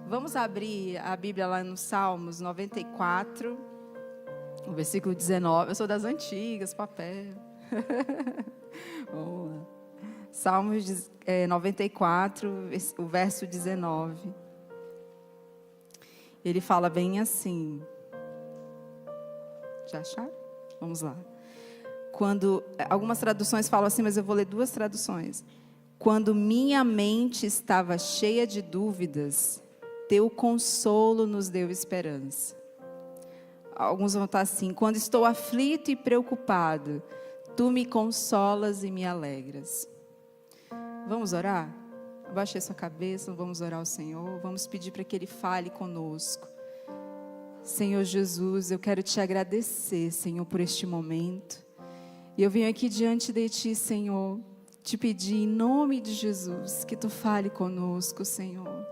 Vamos abrir a Bíblia lá no Salmos 94, o versículo 19. Eu sou das antigas, papel. Vamos lá. Salmos 94, o verso 19. Ele fala bem assim. Já acharam? Vamos lá. Algumas traduções falam assim, mas eu vou ler duas traduções. Quando minha mente estava cheia de dúvidas, teu consolo nos deu esperança. Alguns vão estar assim: quando estou aflito e preocupado, tu me consolas e me alegras. Vamos orar? Abaixe a sua cabeça, vamos orar ao Senhor, vamos pedir para que Ele fale conosco. Senhor Jesus, eu quero te agradecer, Senhor, por este momento. E eu venho aqui diante de Ti, Senhor, te pedir em nome de Jesus, que Tu fale conosco, Senhor.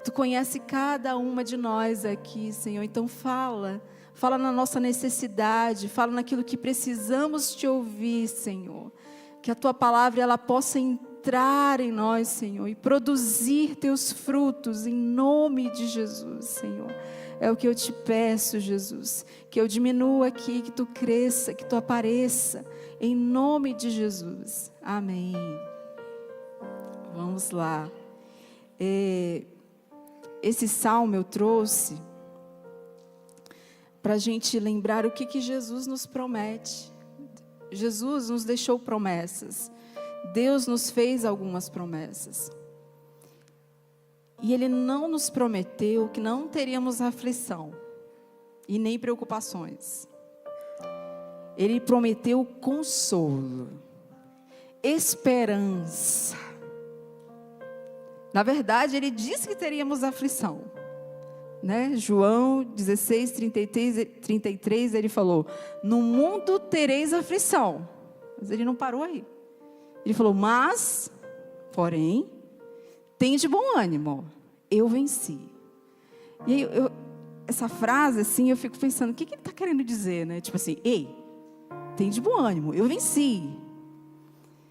Tu conhece cada uma de nós aqui, Senhor, então fala na nossa necessidade, fala naquilo que precisamos Te ouvir, Senhor. Que a Tua palavra ela possa entrar em nós, Senhor, e produzir Teus frutos em nome de Jesus, Senhor. É o que eu te peço, Jesus, que eu diminua aqui, que Tu cresça, que Tu apareça, em nome de Jesus, amém. Vamos lá. Esse salmo eu trouxe para a gente lembrar o que Jesus nos promete. Jesus nos deixou promessas, Deus nos fez algumas promessas. E Ele não nos prometeu que não teríamos aflição e nem preocupações. Ele prometeu consolo, esperança. Na verdade, Ele disse que teríamos aflição, né? João 16, 33, Ele falou: no mundo tereis aflição. Mas Ele não parou aí. Ele falou: mas, porém, tem de bom ânimo, eu venci. E aí, essa frase, assim, eu fico pensando, o que Ele está querendo dizer, né? Tipo assim, ei, tem de bom ânimo, eu venci.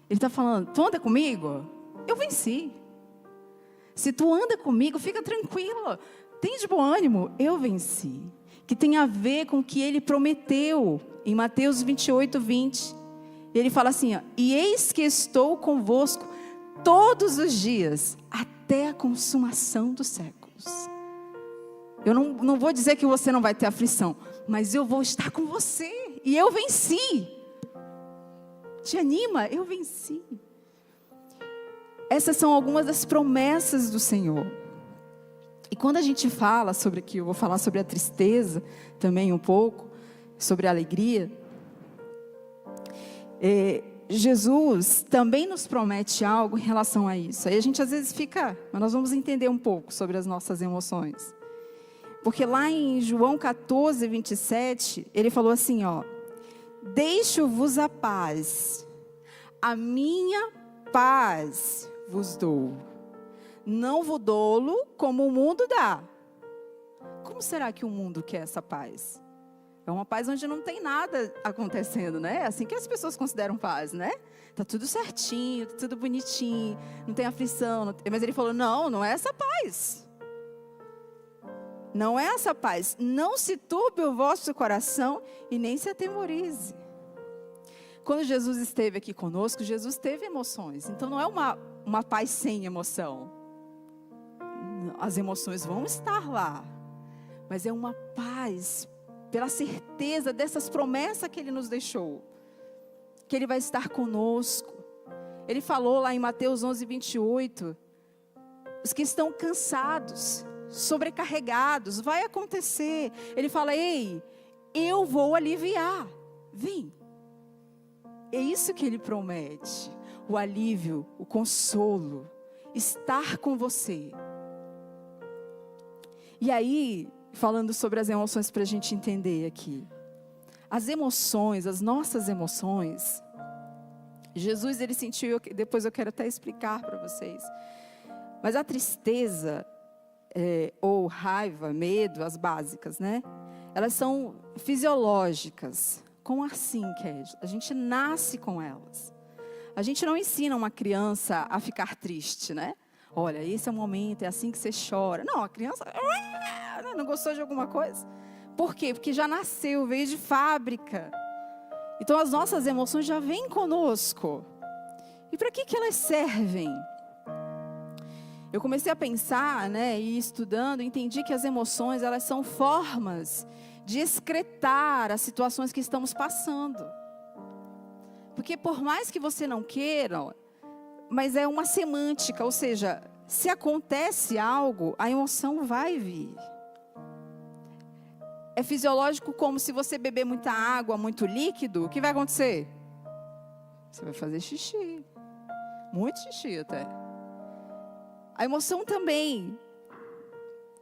Ele está falando, tu anda comigo? Eu venci. Se tu anda comigo, fica tranquilo. Tem de bom ânimo, eu venci. Que tem a ver com o que Ele prometeu em Mateus 28, 20. Ele fala assim, ó, e eis que estou convosco todos os dias, até a consumação dos séculos. Eu não vou dizer que você não vai ter aflição, mas eu vou estar com você. E eu venci. Te anima? Eu venci. Essas são algumas das promessas do Senhor. E quando a gente fala sobre aqui, eu vou falar sobre a tristeza também um pouco, sobre a alegria. Jesus também nos promete algo em relação a isso. Aí a gente às vezes fica, mas nós vamos entender um pouco sobre as nossas emoções. Porque lá em João 14, 27, Ele falou assim, ó: deixo-vos a paz, a minha paz vos dou. Não vos dou como o mundo dá. Como será que o mundo quer essa paz? É uma paz onde não tem nada acontecendo, né? É assim que as pessoas consideram paz, né? Tá tudo certinho, tá tudo bonitinho, não tem aflição. Mas Ele falou, não é essa paz. Não é essa paz. Não se turbe o vosso coração e nem se atemorize. Quando Jesus esteve aqui conosco, Jesus teve emoções. Então não é uma paz sem emoção. As emoções vão estar lá. Mas é uma paz pela certeza dessas promessas que Ele nos deixou. Que Ele vai estar conosco. Ele falou lá em Mateus 11, 28. Os que estão cansados, sobrecarregados, vai acontecer. Ele fala, ei, eu vou aliviar. Vem. É isso que Ele promete. O alívio, o consolo, estar com você. E aí, falando sobre as emoções para a gente entender aqui. As emoções, as nossas emoções, Jesus Ele sentiu, depois eu quero até explicar para vocês. Mas a tristeza, ou raiva, medo, as básicas, né? Elas são fisiológicas. Como assim, Ked? A gente nasce com elas. A gente não ensina uma criança a ficar triste, né? Olha, esse é o momento, é assim que você chora. Não, a criança não gostou de alguma coisa. Por quê? Porque já nasceu, veio de fábrica. Então as nossas emoções já vêm conosco. E para que elas servem? Eu comecei a pensar, e estudando, entendi que as emoções, elas são formas de excretar as situações que estamos passando. Porque por mais que você não queira, mas é uma semântica, ou seja, se acontece algo, a emoção vai vir. É fisiológico como se você beber muita água, muito líquido, o que vai acontecer? Você vai fazer xixi. Muito xixi até. A emoção também.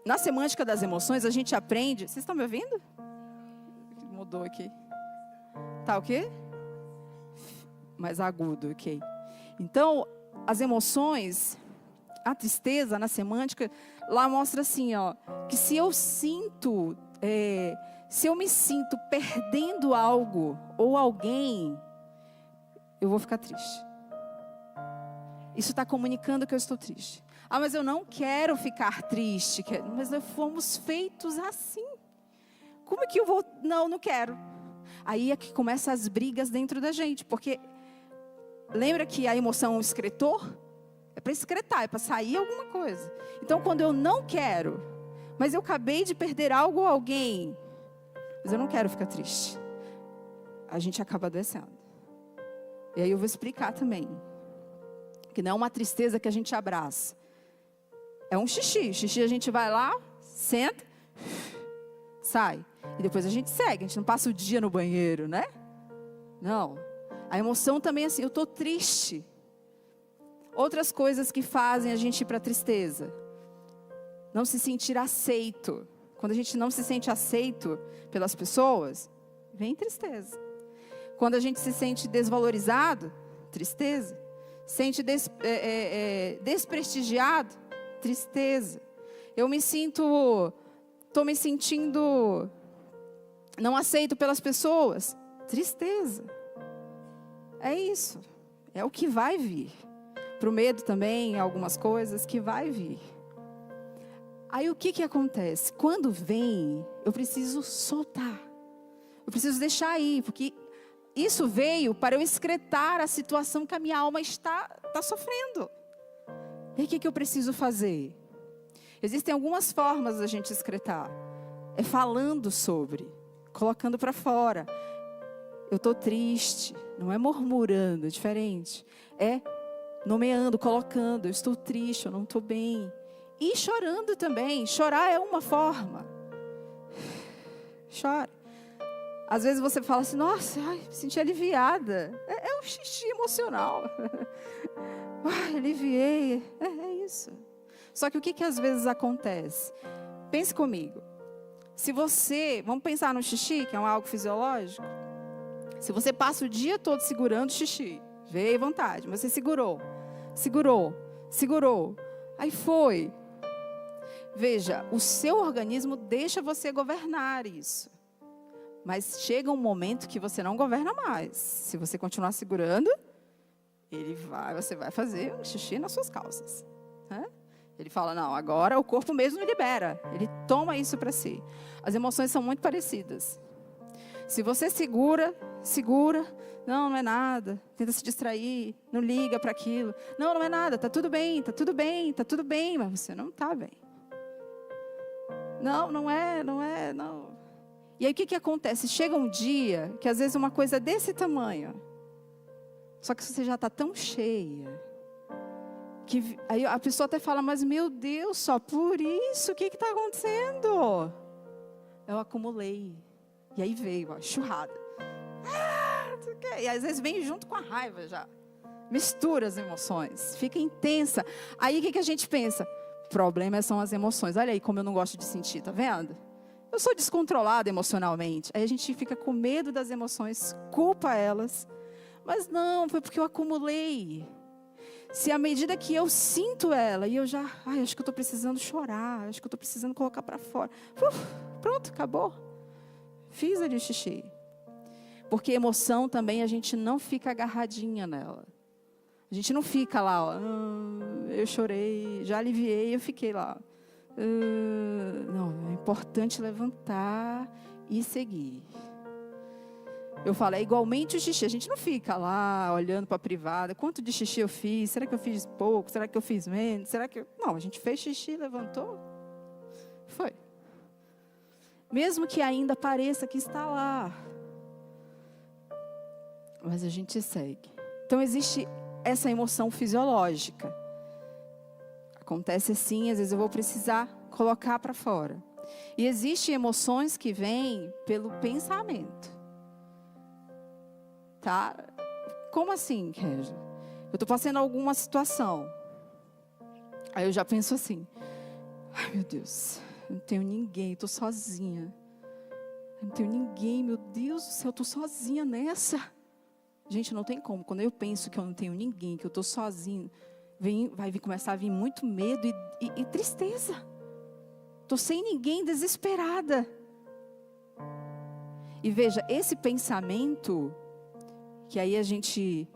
Na semântica das emoções, a gente aprende... Vocês estão me ouvindo? Mudou aqui. Tá o quê? Mais agudo, ok. Então, as emoções, a tristeza na semântica, lá mostra assim, que se eu me sinto perdendo algo ou alguém, eu vou ficar triste. Isso está comunicando que eu estou triste. Ah, mas eu não quero ficar triste. Mas nós fomos feitos assim. Como é que eu vou... Não quero. Aí é que começam as brigas dentro da gente. Porque lembra que a emoção é um excretor? É para excretar, é para sair alguma coisa. Então, quando eu não quero, mas eu acabei de perder algo ou alguém, mas eu não quero ficar triste, a gente acaba adoecendo. E aí eu vou explicar também. Que não é uma tristeza que a gente abraça. É um xixi. Xixi a gente vai lá, senta, sai. E depois a gente segue. A gente não passa o dia no banheiro, né? Não. A emoção também é assim, eu estou triste. Outras coisas que fazem a gente ir para a tristeza. Não se sentir aceito. Quando a gente não se sente aceito pelas pessoas, vem tristeza. Quando a gente se sente desvalorizado, tristeza. Sente desprestigiado, tristeza. Estou me sentindo não aceito pelas pessoas, tristeza. É isso, é o que vai vir. Para o medo também, algumas coisas que vai vir. Aí o que acontece? Quando vem, eu preciso soltar. Eu preciso deixar ir, porque isso veio para eu excretar a situação que a minha alma está sofrendo. E aí o que eu preciso fazer? Existem algumas formas da gente excretar. É falando sobre, colocando para fora. Eu estou triste, não é murmurando, é diferente. É nomeando, colocando, eu estou triste, eu não estou bem. E chorando também, chorar é uma forma. Chora. Às vezes você fala assim, nossa, me senti aliviada. É um xixi emocional. Aliviei, é isso. Só que o que às vezes acontece? Pense comigo. Vamos pensar no xixi, que é algo fisiológico. Se você passa o dia todo segurando o xixi, veio vontade, mas você segurou. Aí foi. Veja, o seu organismo deixa você governar isso. Mas chega um momento que você não governa mais. Se você continuar segurando, você vai fazer um xixi nas suas calças. Ele fala, não, agora o corpo mesmo libera. Ele toma isso para si. As emoções são muito parecidas. Se você segura, não é nada, tenta se distrair, não liga para aquilo. Não é nada, tá tudo bem, mas você não está bem. Não é. E aí o que acontece? Chega um dia que às vezes uma coisa desse tamanho, só que você já está tão cheia, que aí a pessoa até fala, mas meu Deus, só por isso, o que está acontecendo? Eu acumulei. E aí veio a churrada. E às vezes vem junto com a raiva já. Mistura as emoções, fica intensa. Aí o que a gente pensa? O problema são as emoções. Olha aí como eu não gosto de sentir, tá vendo? Eu sou descontrolada emocionalmente. Aí a gente fica com medo das emoções, culpa elas. Mas não, foi porque eu acumulei. Se à medida que eu sinto ela, e eu já, acho que eu estou precisando chorar, acho que eu estou precisando colocar para fora. Pronto, acabou. Fiz ali o xixi. Porque emoção também a gente não fica agarradinha nela. A gente não fica lá, ó, eu chorei, já aliviei, eu fiquei lá. Não, é importante levantar e seguir. Eu falo, é igualmente o xixi. A gente não fica lá olhando para a privada. Quanto de xixi eu fiz? Será que eu fiz pouco? Será que eu fiz menos? Não, a gente fez xixi, levantou. Foi. Mesmo que ainda pareça que está lá. Mas a gente segue. Então existe essa emoção fisiológica. Acontece assim, às vezes eu vou precisar colocar para fora. E existem emoções que vêm pelo pensamento. Tá? Como assim, Kézia? Eu estou passando alguma situação. Aí eu já penso assim, ai meu Deus, eu não tenho ninguém, estou sozinha. Eu não tenho ninguém, meu Deus do céu, eu estou sozinha nessa. Gente, não tem como. Quando eu penso que eu não tenho ninguém, que eu estou sozinha, vai começar a vir muito medo e tristeza. Estou sem ninguém, desesperada. E veja, esse pensamento, que aí a gente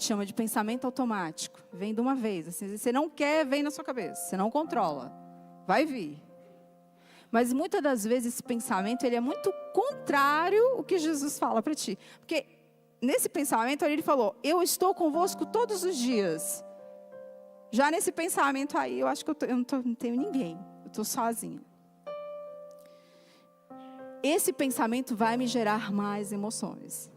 chama de pensamento automático, vem de uma vez. Assim, você não quer, vem na sua cabeça. Você não controla. Vai vir. Mas muitas das vezes esse pensamento, ele é muito contrário ao que Jesus fala para ti. Porque nesse pensamento ele falou, eu estou convosco todos os dias. Já nesse pensamento aí, eu acho que eu não tenho ninguém. Eu estou sozinha. Esse pensamento vai me gerar mais emoções.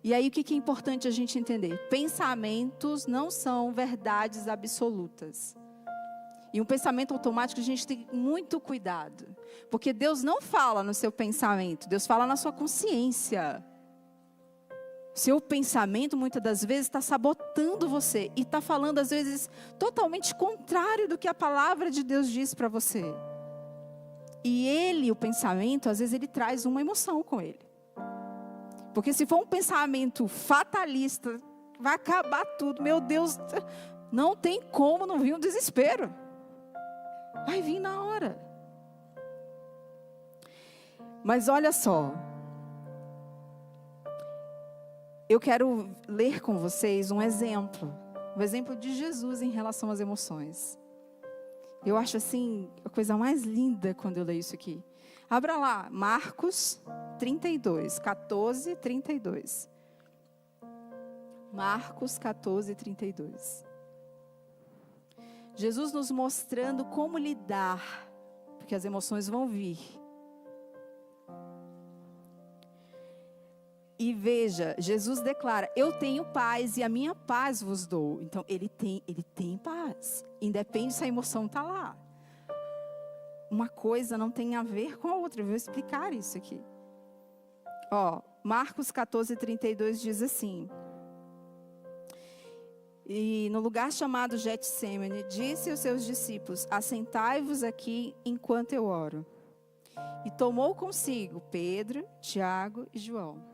E aí o que é importante a gente entender? Pensamentos não são verdades absolutas. E um pensamento automático a gente tem muito cuidado. Porque Deus não fala no seu pensamento, Deus fala na sua consciência. Seu pensamento muitas das vezes está sabotando você. E está falando às vezes totalmente contrário do que a palavra de Deus diz para você. E o pensamento, às vezes ele traz uma emoção com ele. Porque se for um pensamento fatalista, vai acabar tudo. Meu Deus, não tem como não vir um desespero. Vai vir na hora. Mas olha só. Eu quero ler com vocês um exemplo. Um exemplo de Jesus em relação às emoções. Eu acho assim, a coisa mais linda quando eu leio isso aqui. Abra lá, Marcos 32, 14, 32. Marcos 14, 32. Jesus nos mostrando como lidar, porque as emoções vão vir. E veja, Jesus declara, eu tenho paz e a minha paz vos dou. Então, ele tem paz. Independe se a emoção está lá. Uma coisa não tem a ver com a outra. Eu vou explicar isso aqui. Marcos 14, 32 diz assim. E no lugar chamado Getsêmani, disse aos seus discípulos, assentai-vos aqui enquanto eu oro. E tomou consigo Pedro, Tiago e João.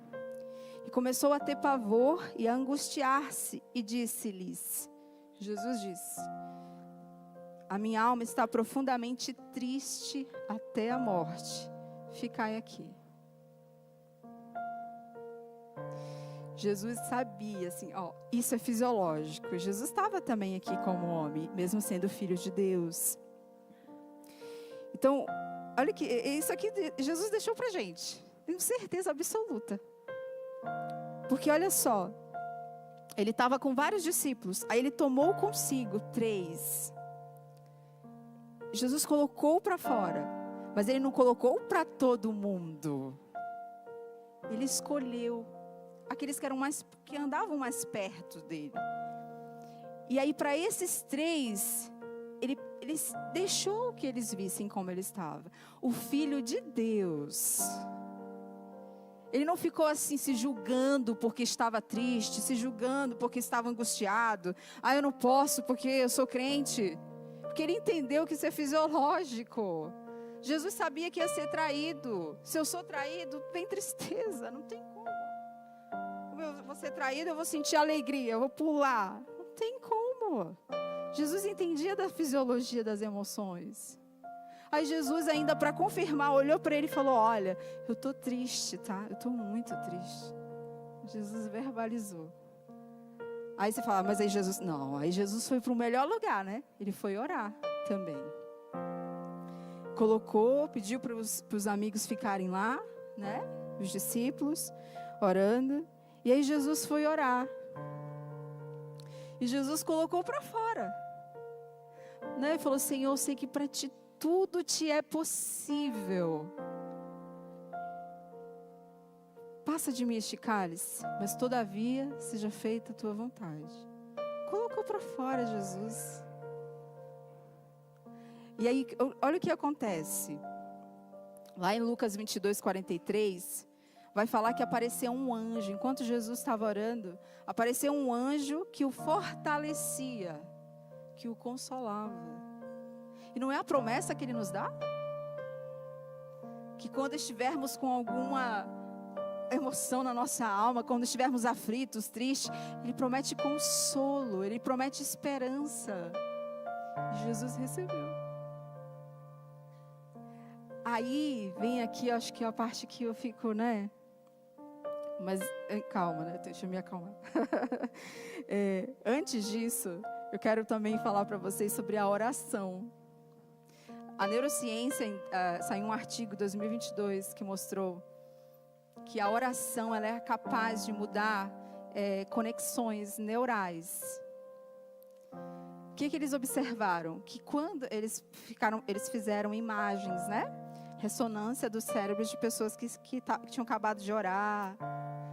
E começou a ter pavor e a angustiar-se e disse-lhes, Jesus disse, a minha alma está profundamente triste até a morte, ficai aqui. Jesus sabia, assim, isso é fisiológico. Jesus estava também aqui como homem, mesmo sendo filho de Deus. Então, olha que isso aqui Jesus deixou pra gente, tenho certeza absoluta. Porque olha só, ele estava com vários discípulos, aí ele tomou consigo 3. Jesus colocou para fora, mas ele não colocou para todo mundo. Ele escolheu aqueles que andavam mais perto dele. E aí para esses 3, ele deixou que eles vissem como ele estava. O Filho de Deus. Ele não ficou assim se julgando porque estava triste, se julgando porque estava angustiado. Eu não posso porque eu sou crente. Porque ele entendeu que isso é fisiológico. Jesus sabia que ia ser traído. Se eu sou traído, vem tristeza, não tem como. Eu vou ser traído, eu vou sentir alegria, eu vou pular. Não tem como. Jesus entendia da fisiologia das emoções. Aí Jesus ainda para confirmar, olhou para ele e falou, olha, eu estou triste, tá? Eu estou muito triste. Jesus verbalizou. Aí você fala, mas aí Jesus... Não, aí Jesus foi para o melhor lugar, né? Ele foi orar também. Colocou, pediu para os amigos ficarem lá, né? Os discípulos, orando. E aí Jesus foi orar. E Jesus colocou para fora. Né? E falou, Senhor, eu sei que para ti tudo te é possível. Passa de mim este cálice, mas todavia seja feita a tua vontade. Colocou para fora Jesus. E aí, olha o que acontece. Lá em Lucas 22, 43, vai falar que apareceu um anjo. Enquanto Jesus estava orando, apareceu um anjo que o fortalecia, que o consolava. E não é a promessa que ele nos dá? Que quando estivermos com alguma emoção na nossa alma, quando estivermos aflitos, tristes, Ele promete consolo, Ele promete esperança. Jesus recebeu. Aí vem aqui, acho que é a parte que eu fico, né? Mas calma, né? Deixa eu me acalmar. Antes disso, eu quero também falar para vocês sobre a oração. A neurociência, saiu um artigo em 2022 que mostrou que a oração ela é capaz de mudar conexões neurais. O que eles observaram? Que quando eles fizeram imagens, né? Ressonância dos cérebros de pessoas que tinham acabado de orar.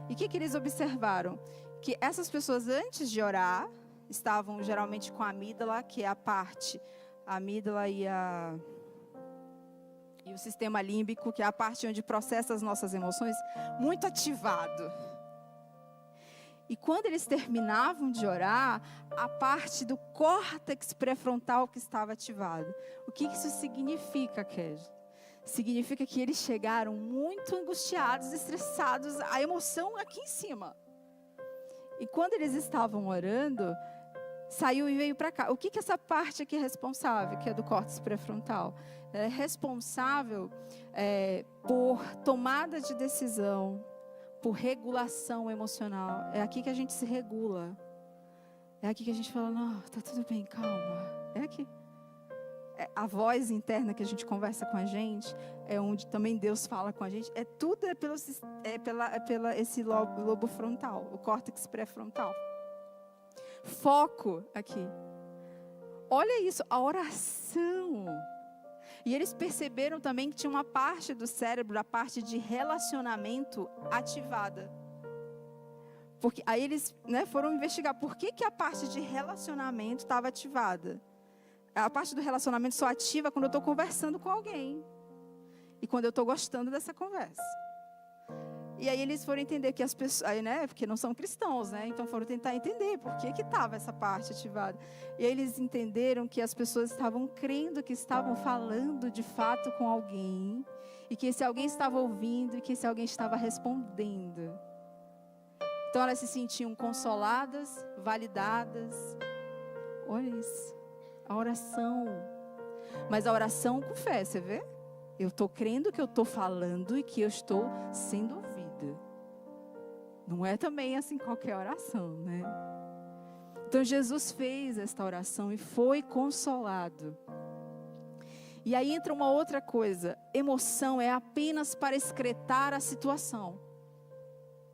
E o que eles observaram? Que essas pessoas antes de orar estavam geralmente com a amígdala, que é a amígdala e o sistema límbico, que é a parte onde processa as nossas emoções, muito ativado. E quando eles terminavam de orar, a parte do córtex pré-frontal que estava ativado. O que isso significa, Kelly? Significa que eles chegaram muito angustiados, estressados, a emoção aqui em cima. E quando eles estavam orando, saiu e veio para cá. O que essa parte aqui é responsável, que é do córtex pré-frontal? É responsável por tomada de decisão, por regulação emocional. É aqui que a gente se regula. É aqui que a gente fala, não, tá tudo bem, calma. É aqui. A voz interna que a gente conversa com a gente, é onde também Deus fala com a gente. Tudo pela esse lobo frontal, o córtex pré-frontal. Foco aqui. Olha isso, a oração. E eles perceberam também que tinha uma parte do cérebro, a parte de relacionamento ativada. Porque aí eles foram investigar por que a parte de relacionamento estava ativada. A parte do relacionamento só ativa quando eu estou conversando com alguém. E quando eu estou gostando dessa conversa. E aí eles foram entender que as pessoas, porque não são cristãos, então foram tentar entender por que estava essa parte ativada. E aí eles entenderam que as pessoas estavam crendo que estavam falando de fato com alguém, e que esse alguém estava ouvindo, e que esse alguém estava respondendo. Então elas se sentiam consoladas, validadas. Olha isso, a oração. Mas a oração com fé, você vê? Eu estou crendo que eu estou falando e que eu estou sendo ouvida. Não é também assim qualquer oração, né? Então Jesus fez esta oração e foi consolado. E aí entra uma outra coisa. Emoção é apenas para excretar a situação.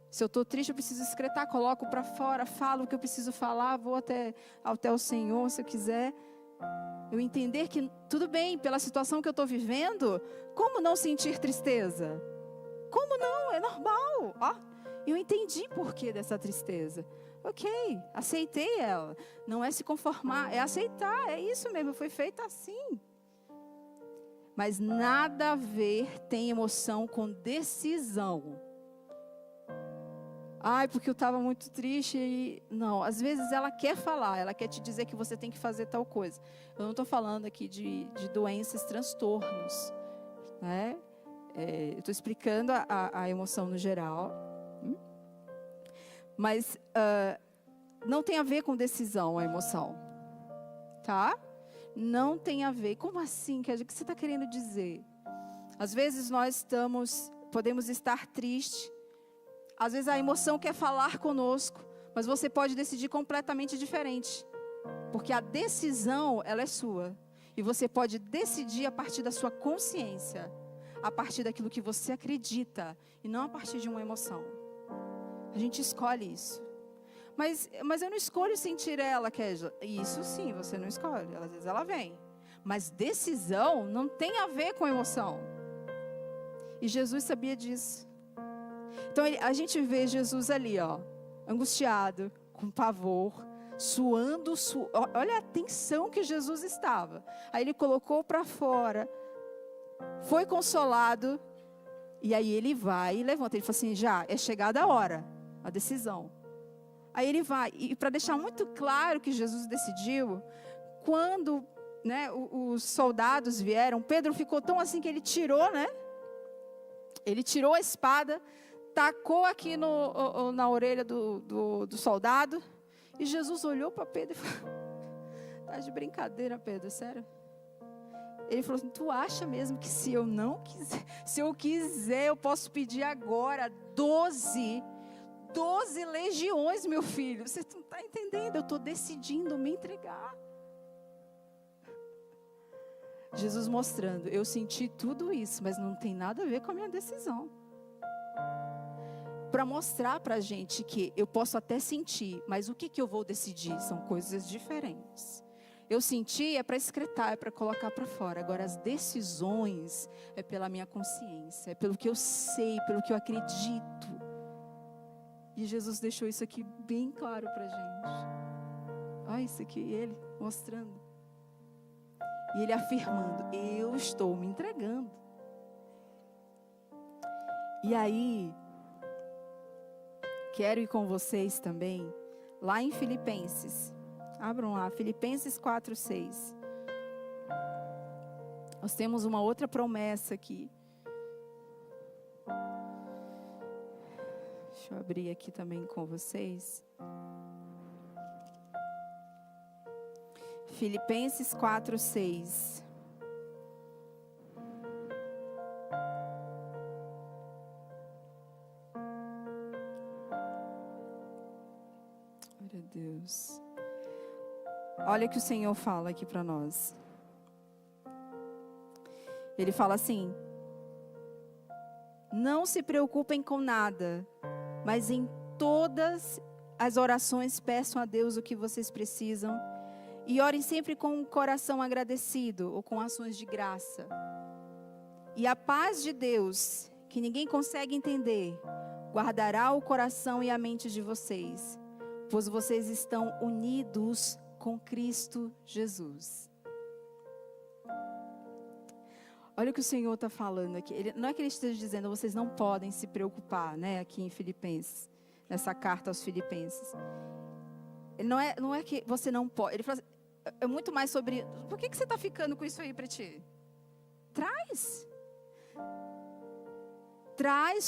Se eu estou triste, eu preciso excretar, coloco para fora, falo o que eu preciso falar, vou até o Senhor, se eu quiser. Eu entender que tudo bem, pela situação que eu estou vivendo, como não sentir tristeza? Como não? É normal. Eu entendi por que dessa tristeza. Ok, aceitei ela. Não é se conformar, é aceitar. É isso mesmo, foi feita assim. Mas nada a ver tem emoção com decisão. Porque eu estava muito triste. Não, às vezes ela quer falar, ela quer te dizer que você tem que fazer tal coisa. Eu não estou falando aqui de doenças, transtornos, né? Eu estou explicando a emoção no geral. Mas não tem a ver com decisão a emoção, tá? Não tem a ver. Como assim? O que você está querendo dizer? Às vezes nós podemos estar tristes. Às vezes a emoção quer falar conosco, Mas você pode decidir completamente diferente. Porque a decisão, ela é sua. E você pode decidir a partir da sua consciência. A partir daquilo que você acredita. E não a partir de uma emoção. A gente escolhe isso. Mas eu não escolho sentir ela, Kézia. Isso sim, você não escolhe. Às vezes ela vem. Mas decisão não tem a ver com emoção. E Jesus sabia disso. Então a gente vê Jesus ali, ó, angustiado, com pavor, suando. Olha a tensão que Jesus estava. Aí ele colocou para fora, foi consolado, e aí ele vai e levanta. Ele fala assim, já é chegada a hora, a decisão. Aí ele vai, e para deixar muito claro que Jesus decidiu, quando, né, os soldados vieram, Pedro ficou tão assim que ele tirou, né? Ele tirou a espada, tacou aqui na orelha do soldado, e Jesus olhou para Pedro e falou, tá de brincadeira, Pedro, sério? Ele falou assim, tu acha mesmo que se eu não quiser, se eu quiser, eu posso pedir agora 12 legiões, meu filho. Você não está entendendo, eu estou decidindo me entregar. Jesus mostrando, eu senti tudo isso, mas não tem nada a ver com a minha decisão. Para mostrar para a gente que eu posso até sentir, mas o que eu vou decidir são coisas diferentes. Eu senti é para excretar, é para colocar para fora. Agora as decisões é pela minha consciência, é pelo que eu sei, pelo que eu acredito. E Jesus deixou isso aqui bem claro para a gente. Olha isso aqui, ele mostrando. E ele afirmando, eu estou me entregando. E aí, quero ir com vocês também, lá em Filipenses. Abram lá, Filipenses 4:6. Nós temos uma outra promessa aqui. Deixa eu abrir aqui também com vocês. Filipenses 4:6. Glória a Deus. Olha o que o Senhor fala aqui para nós. Ele fala assim: não se preocupem com nada, mas em todas as orações peçam a Deus o que vocês precisam. E orem sempre com um coração agradecido ou com ações de graça. E a paz de Deus, que ninguém consegue entender, guardará o coração e a mente de vocês, pois vocês estão unidos com Cristo Jesus. Olha o que o Senhor está falando aqui. Não é que Ele esteja dizendo, vocês não podem se preocupar, né, aqui em Filipenses, nessa carta aos Filipenses. Não é que você não pode. Ele fala assim, é muito mais sobre, por que você está ficando com isso aí para ti? Traz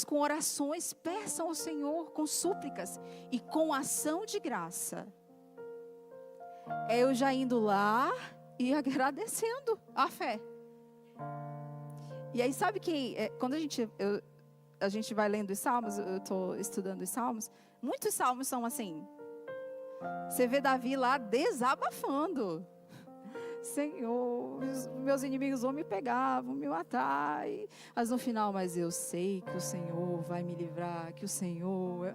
com orações, peçam ao Senhor com súplicas e com ação de graça. É eu já indo lá e agradecendo a fé. E aí sabe que quando a gente vai lendo os Salmos, eu estou estudando os Salmos, muitos Salmos são assim. Você vê Davi lá desabafando. Senhor, meus inimigos vão me pegar, vão me matar. Mas no final, mas eu sei que o Senhor vai me livrar, que o Senhor...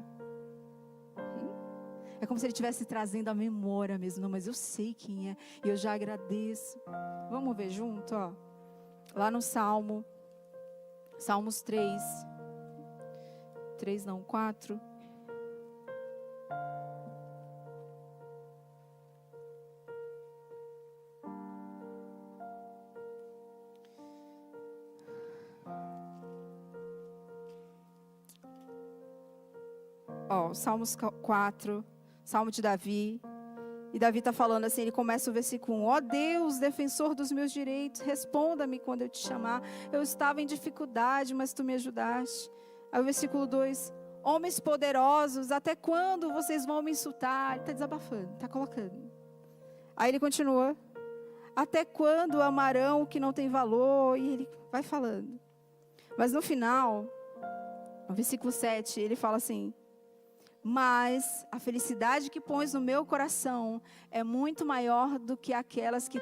É como se ele estivesse trazendo a memória mesmo. Não, mas eu sei quem é e eu já agradeço. Vamos ver junto, ó. Lá no Salmos 3. 3 não, 4. Ó, Salmos 4, Salmo de Davi. E Davi está falando assim, ele começa o versículo 1. Ó Deus, defensor dos meus direitos, responda-me quando eu te chamar. Eu estava em dificuldade, mas tu me ajudaste. Aí o versículo 2. Homens poderosos, até quando vocês vão me insultar? Ele está desabafando, está colocando. Aí ele continua. Até quando amarão o que não tem valor? E ele vai falando. Mas no final, no versículo 7, ele fala assim. Mas a felicidade que pões no meu coração é muito maior do que aqueles que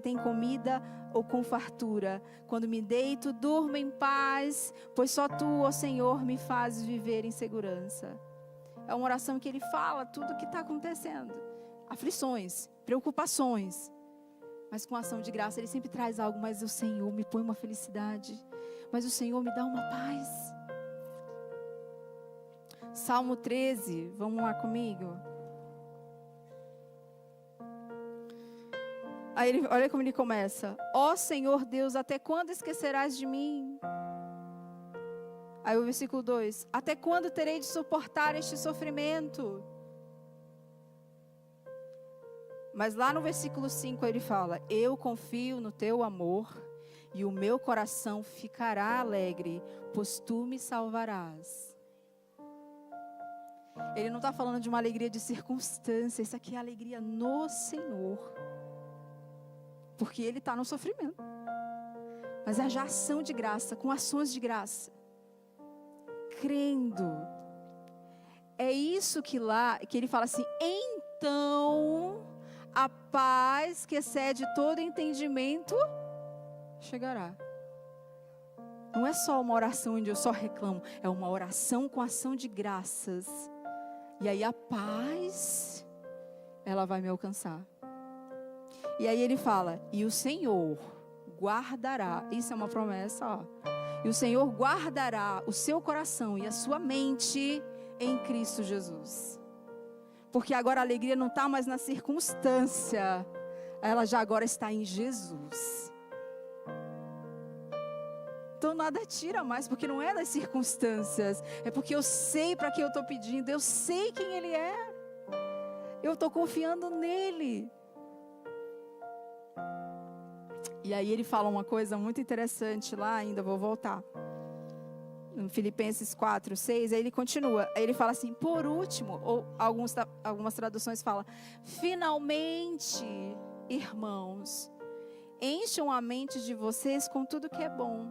têm comida ou com fartura. Quando me deito, durmo em paz, pois só Tu, ó Senhor, me fazes viver em segurança. É uma oração que ele fala tudo o que está acontecendo. Aflições, preocupações. Mas com ação de graça ele sempre traz algo. Mas o Senhor me põe uma felicidade. Mas o Senhor me dá uma paz. Salmo 13, vamos lá comigo. Aí olha como ele começa. Ó Senhor Deus, até quando esquecerás de mim? Aí o versículo 2. Até quando terei de suportar este sofrimento? Mas lá no versículo 5 ele fala. Eu confio no teu amor e o meu coração ficará alegre, pois tu me salvarás. Ele não está falando de uma alegria de circunstância. Isso aqui é alegria no Senhor. Porque Ele está no sofrimento. Mas é já ação de graça, com ações de graça. Crendo. É isso que Ele fala assim. Então, a paz que excede todo entendimento chegará. Não é só uma oração onde eu só reclamo. É uma oração com ação de graças. E aí a paz, ela vai me alcançar. E aí ele fala, e o Senhor guardará, isso é uma promessa, ó. E o Senhor guardará o seu coração e a sua mente em Cristo Jesus. Porque agora a alegria não está mais na circunstância, ela já agora está em Jesus. Então nada tira mais, porque não é das circunstâncias. É porque eu sei para quem eu estou pedindo. Eu sei quem Ele é. Eu estou confiando nele. E aí ele fala uma coisa muito interessante lá ainda, vou voltar. No Filipenses 4, 6, aí ele continua. Aí ele fala assim, por último, ou algumas traduções falam, finalmente, irmãos, encham a mente de vocês com tudo que é bom.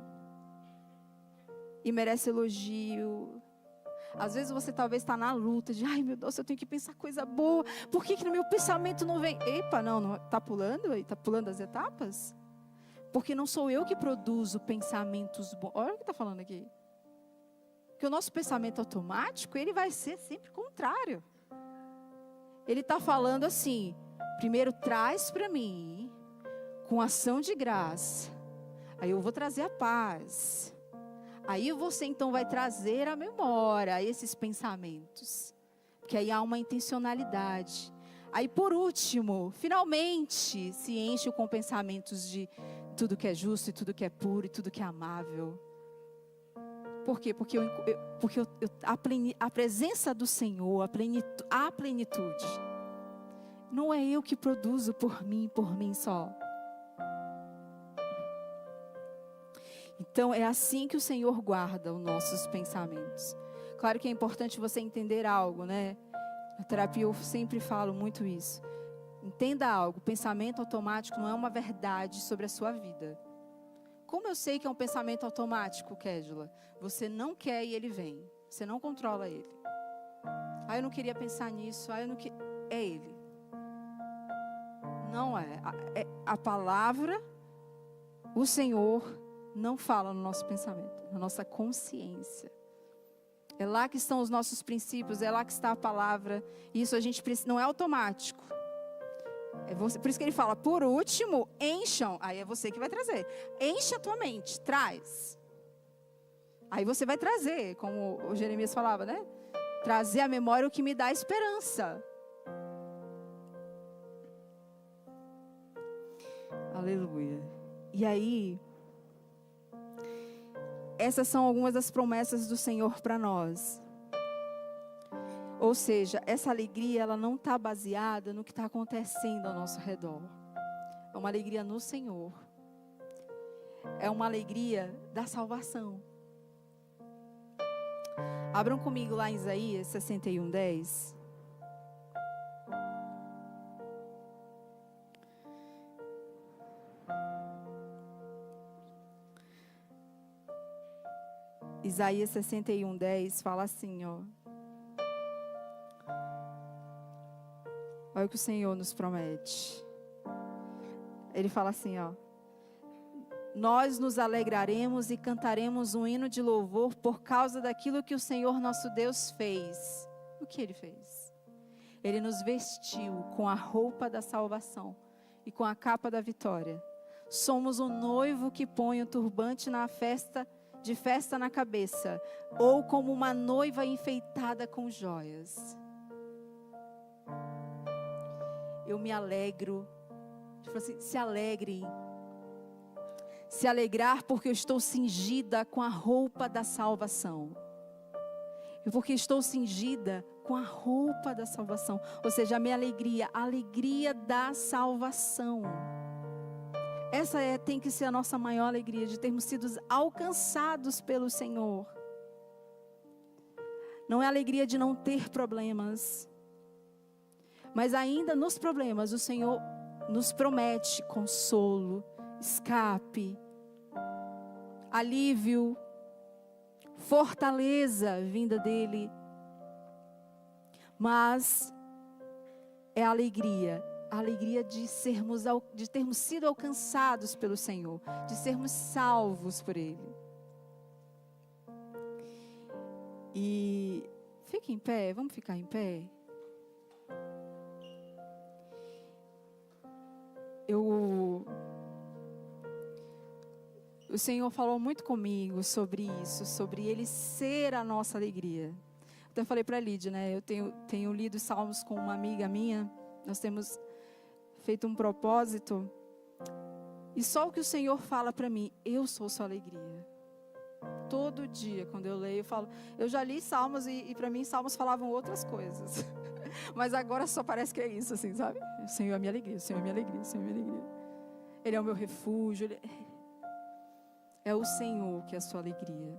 E merece elogio. Às vezes você talvez está na luta de, ai meu Deus, eu tenho que pensar coisa boa. Por que no meu pensamento não vem? Epa, não está pulando? Está pulando as etapas? Porque não sou eu que produzo pensamentos bons. Olha o que está falando aqui. Que o nosso pensamento automático, ele vai ser sempre contrário. Ele está falando assim, primeiro traz para mim, com ação de graça. Aí eu vou trazer a paz. Aí você então vai trazer à memória esses pensamentos. Porque aí há uma intencionalidade. Aí por último, finalmente se enche com pensamentos de tudo que é justo e tudo que é puro e tudo que é amável. Por quê? Porque a presença do Senhor, a plenitude. Não é eu que produzo por mim só. Então é assim que o Senhor guarda os nossos pensamentos. Claro que é importante você entender algo, né? Na terapia eu sempre falo muito isso. Entenda algo, pensamento automático não é uma verdade sobre a sua vida. Como eu sei que é um pensamento automático, Kédula? Você não quer e ele vem. Você não controla ele. Eu não queria pensar nisso. Eu não que... É ele. Não é. A palavra, o Senhor não fala no nosso pensamento, na nossa consciência. É lá que estão os nossos princípios, é lá que está a palavra. Isso a gente precisa, não é automático. Por isso que ele fala, por último, encham. Aí é você que vai trazer. Enche a tua mente, traz. Aí você vai trazer, como o Jeremias falava, né? Trazer à memória o que me dá esperança. Aleluia. E aí, essas são algumas das promessas do Senhor para nós. Ou seja, essa alegria, ela não está baseada no que está acontecendo ao nosso redor. É uma alegria no Senhor. É uma alegria da salvação. Abram comigo lá em Isaías 61:10. Isaías 61:10 fala assim, ó. Olha o que o Senhor nos promete. Ele fala assim, ó: nós nos alegraremos e cantaremos um hino de louvor por causa daquilo que o Senhor nosso Deus fez. O que Ele fez? Ele nos vestiu com a roupa da salvação e com a capa da vitória. Somos o noivo que põe o turbante de festa na cabeça, ou como uma noiva enfeitada com joias. Eu me alegro. Ele falou assim, se alegrem. Se alegrar porque eu estou cingida com a roupa da salvação. E porque estou cingida com a roupa da salvação. Ou seja, a minha alegria, a alegria da salvação. Essa tem que ser a nossa maior alegria, de termos sido alcançados pelo Senhor. Não é a alegria de não ter problemas. Mas ainda nos problemas, o Senhor nos promete consolo, escape, alívio, fortaleza vinda dEle. Mas é a alegria de termos sido alcançados pelo Senhor, de sermos salvos por Ele. E fique em pé, vamos ficar em pé. O Senhor falou muito comigo sobre isso, sobre Ele ser a nossa alegria. Até falei para a Lídia, né? Eu tenho lido Salmos com uma amiga minha. Nós temos feito um propósito. E só o que o Senhor fala para mim, eu sou sua alegria. Todo dia, quando eu leio, eu falo. Eu já li Salmos e para mim Salmos falavam outras coisas. Mas agora só parece que é isso, assim, sabe? O Senhor é a minha alegria, o Senhor é a minha alegria, o Senhor é a minha alegria. Ele é o meu refúgio. É o Senhor que é a sua alegria.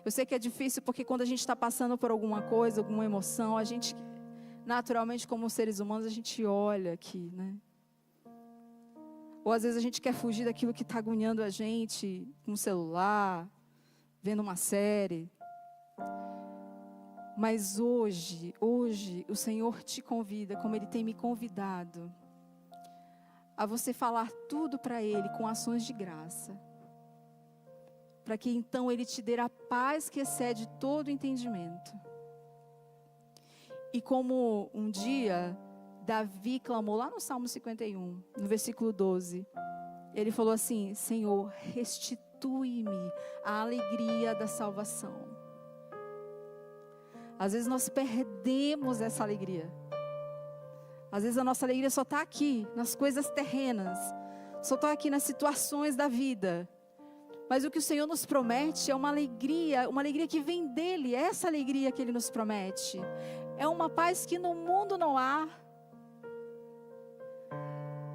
Eu sei que é difícil porque quando a gente está passando por alguma coisa, alguma emoção, a gente, naturalmente, como seres humanos, a gente olha aqui, né? Ou às vezes a gente quer fugir daquilo que está agoniando a gente, com o celular, vendo uma série. Mas hoje, o Senhor te convida, como Ele tem me convidado, a você falar tudo para Ele com ações de graça. Para que então Ele te dê a paz que excede todo entendimento. E como um dia Davi clamou lá no Salmo 51, no versículo 12. Ele falou assim, Senhor, restitui-me a alegria da salvação. Às vezes nós perdemos essa alegria. Às vezes a nossa alegria só está aqui, nas coisas terrenas. Só está aqui nas situações da vida. Mas o que o Senhor nos promete é uma alegria que vem dEle. É essa alegria que Ele nos promete. É uma paz que no mundo não há.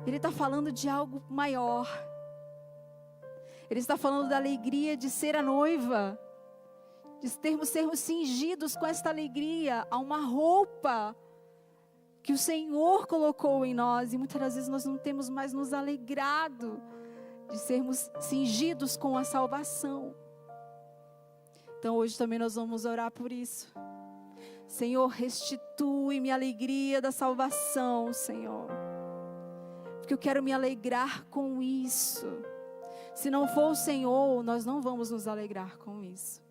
Ele está falando de algo maior. Ele está falando da alegria de ser a noiva. De sermos cingidos com esta alegria a uma roupa que o Senhor colocou em nós. E muitas das vezes nós não temos mais nos alegrado de sermos cingidos com a salvação. Então hoje também nós vamos orar por isso. Senhor, restitui-me a alegria da salvação, Senhor. Porque eu quero me alegrar com isso. Se não for o Senhor, nós não vamos nos alegrar com isso.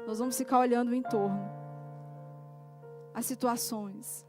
Nós vamos ficar olhando em torno as situações.